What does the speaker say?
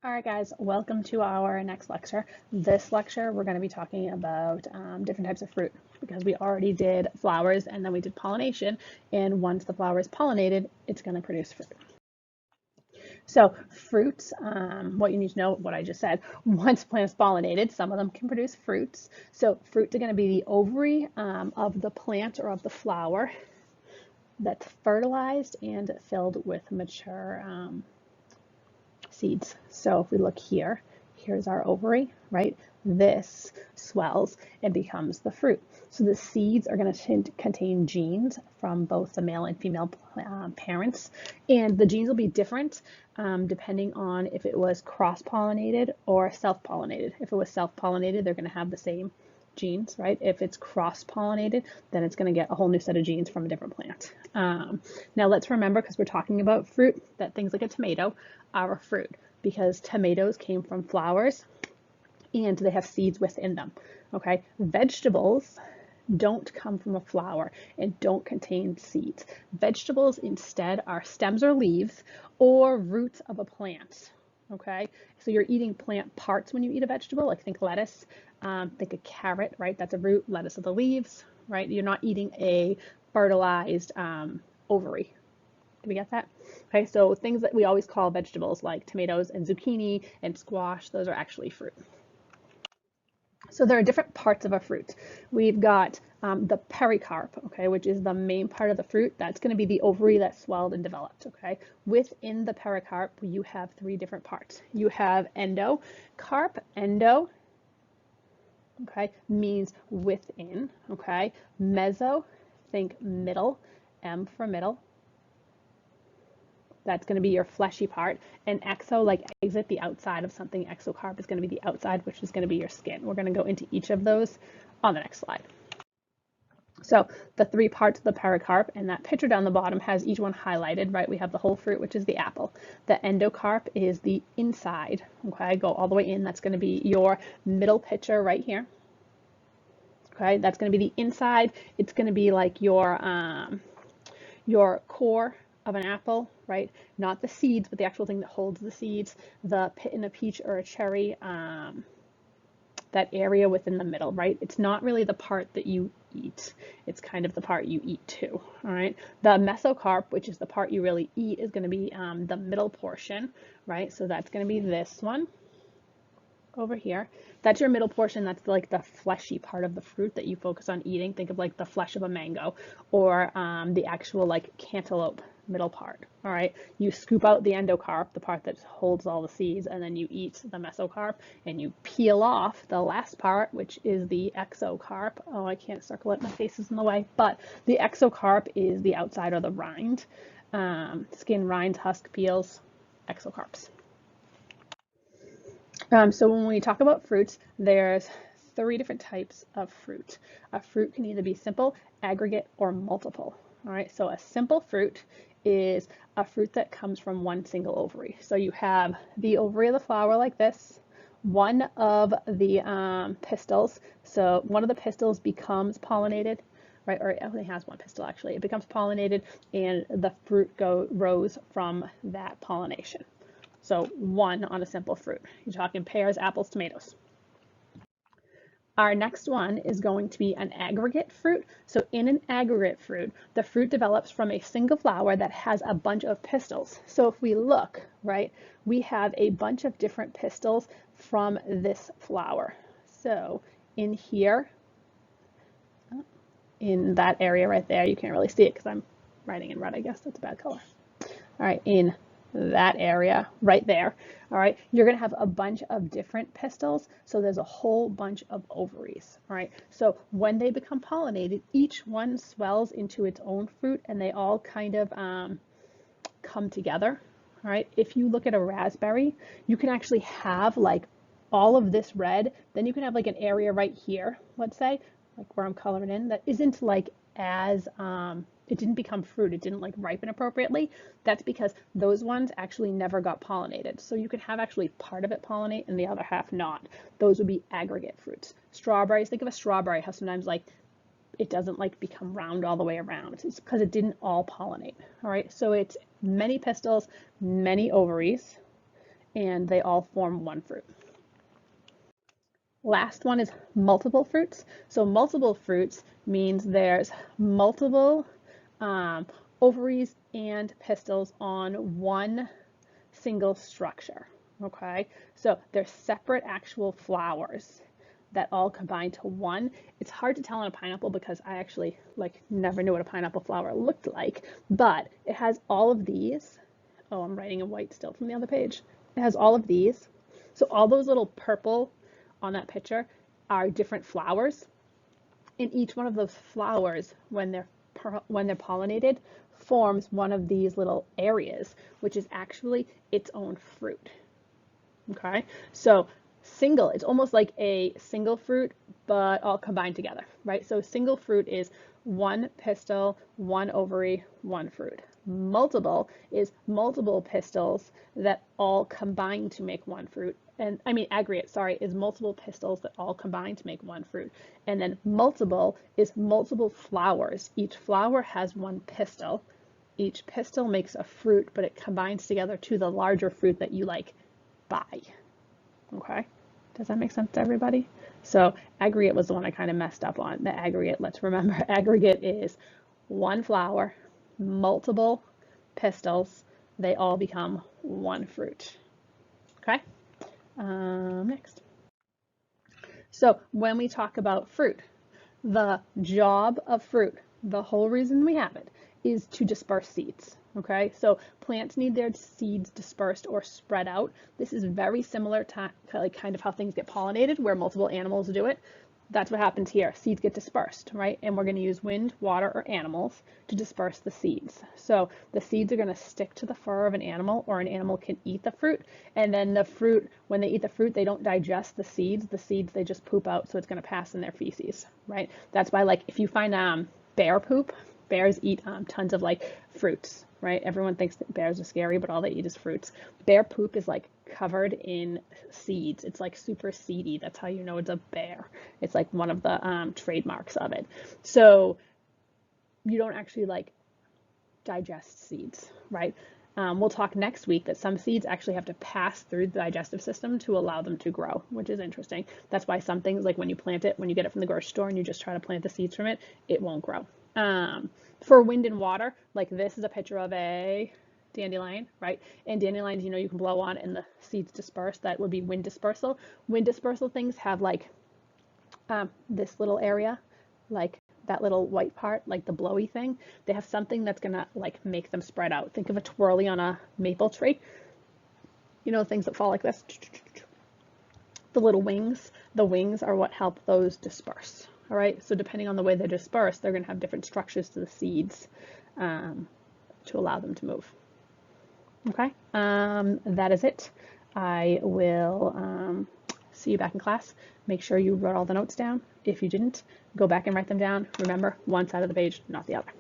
All right, guys, welcome to our next lecture. This lecture, we're going to be talking about different types of fruit because we already did flowers and then we did pollination. And once the flower is pollinated, it's going to produce fruit. So fruits, what you need to know, what I just said, once plants pollinated, some of them can produce fruits. So fruits are going to be the ovary of the plant or of the flower that's fertilized and filled with mature seeds. So if we look here, here's our ovary, right? This swells and becomes the fruit. So the seeds are going to contain genes from both the male and female parents, and the genes will be different depending on if it was cross-pollinated or self-pollinated. If it was self-pollinated, they're going to have the same genes, right? If it's cross-pollinated, then it's going to get a whole new set of genes from a different plant. Now let's remember, because we're talking about fruit, that things like a tomato are a fruit because tomatoes came from flowers and they have seeds within them. Okay, vegetables don't come from a flower and don't contain seeds. Vegetables instead are stems or leaves or roots of a plant. Okay, so you're eating plant parts when you eat a vegetable, like think lettuce, think a carrot, right? That's a root. Lettuce are the leaves, right? You're not eating a fertilized ovary. Do we get that? Okay, so things that we always call vegetables like tomatoes and zucchini and squash, those are actually fruit. So there are different parts of a fruit. We've got the pericarp, okay, which is the main part of the fruit. That's going to be the ovary that swelled and developed, okay. Within the pericarp, you have three different parts. You have endocarp. Endo, okay, means within, okay. Meso, think middle, M for middle. That's going to be your fleshy part. And exo, like exit, the outside of something. Exocarp is going to be the outside, which is going to be your skin. We're going to go into each of those on the next slide. So the three parts of the pericarp, and that picture down the bottom has each one highlighted, right? We have the whole fruit, which is the apple. The endocarp is the inside, okay? Go all the way in. That's going to be your middle picture right here. Okay, that's going to be the inside. It's going to be like your core of an apple, right? Not the seeds, but the actual thing that holds the seeds. The pit in a peach or a cherry, that area within the middle, right? It's not really the part that you eat. It's kind of the part you eat too, all right? The mesocarp, which is the part you really eat, is going to be the middle portion, right? So that's going to be this one over here. That's your middle portion. That's like the fleshy part of the fruit that you focus on eating. Think of like the flesh of a mango or the actual like cantaloupe middle part. All right. You scoop out the endocarp, the part that holds all the seeds, and then you eat the mesocarp and you peel off the last part, which is the exocarp. Oh, I can't circle it. My face is in the way. But the exocarp is the outside or the rind. Skin, rinds, husk, peels, exocarps. So when we talk about fruits, there's three different types of fruit. A fruit can either be simple, aggregate, or multiple. All right, so a simple fruit is a fruit that comes from one single ovary. So you have the ovary of the flower like this, one of the pistils. So one of the pistils becomes pollinated, right? Or it only has one pistil actually. It becomes pollinated and the fruit grows from that pollination. So one on a simple fruit. You're talking pears, apples, tomatoes. Our next one is going to be an aggregate fruit. So in an aggregate fruit, the fruit develops from a single flower that has a bunch of pistils. So if we look, right, we have a bunch of different pistils from this flower. So in here, in that area right there, you can't really see it because I'm writing in red, I guess that's a bad color. All right, in that area right there, all right, you're going to have a bunch of different pistils. So there's a whole bunch of ovaries. All right, so when they become pollinated, each one swells into its own fruit and they all kind of come together. All right, if you look at a raspberry, you can actually have like all of this red, then you can have like an area right here, let's say, like where I'm coloring in, that isn't like as it didn't become fruit, it didn't like ripen appropriately. That's because those ones actually never got pollinated. So you could have actually part of it pollinate and the other half not. Those would be aggregate fruits. Strawberries, think of a strawberry, how sometimes like it doesn't like become round all the way around. It's because it didn't all pollinate. All right, so it's many pistils, many ovaries, and they all form one fruit. Last one is multiple fruits. So multiple fruits means there's multiple ovaries and pistils on one single structure. Okay, so they're separate actual flowers that all combine to one. It's hard to tell on a pineapple because I actually never knew what a pineapple flower looked like, but it has all of these. Oh, I'm writing in white still from the other page. It has all of these. So all those little purple on that picture are different flowers. And each one of those flowers, when they're pollinated, forms one of these little areas, which is actually its own fruit. Okay, so single, it's almost like a single fruit, but all combined together, right? So single fruit is one pistil, one ovary, one fruit. Multiple is multiple pistils that all combine to make one fruit. And I mean, aggregate, sorry, is multiple pistils that all combine to make one fruit. And then multiple is multiple flowers. Each flower has one pistil. Each pistil makes a fruit, but it combines together to the larger fruit that you buy. Okay, does that make sense to everybody? So aggregate was the one I kind of messed up on. The aggregate, let's remember, aggregate is one flower, multiple pistils, they all become one fruit. Okay, next. So when we talk about fruit, the job of fruit, the whole reason we have it, is to disperse seeds. Okay, so plants need their seeds dispersed or spread out. This is very similar to kind of how things get pollinated, where multiple animals do it. That's what happens here. Seeds get dispersed, right? And we're going to use wind, water, or animals to disperse the seeds. So the seeds are going to stick to the fur of an animal, or an animal can eat the fruit. And then the fruit, when they eat the fruit, they don't digest the seeds. The seeds, they just poop out, so it's going to pass in their feces, right? That's why, if you find bear poop, bears eat tons of fruits, right? Everyone thinks that bears are scary, but all they eat is fruits. Bear poop is covered in seeds. It's super seedy. That's how you know it's a bear. It's one of the trademarks of it. So you don't actually digest seeds, right? We'll talk next week that some seeds actually have to pass through the digestive system to allow them to grow, which is interesting. That's why some things, when you plant it, when you get it from the grocery store and you just try to plant the seeds from it, it won't grow. For wind and water, this is a picture of a dandelion, right? And dandelions, you can blow on and the seeds disperse. That would be wind dispersal. Wind dispersal things have this little area, that little white part, the blowy thing. They have something that's gonna make them spread out. Think of a twirly on a maple tree. Things that fall like this. The little wings. The wings are what help those disperse. All right, so depending on the way they're dispersed, they're going to have different structures to the seeds to allow them to move. Okay, that is it. I will see you back in class. Make sure you wrote all the notes down. If you didn't, go back and write them down. Remember, one side of the page, not the other.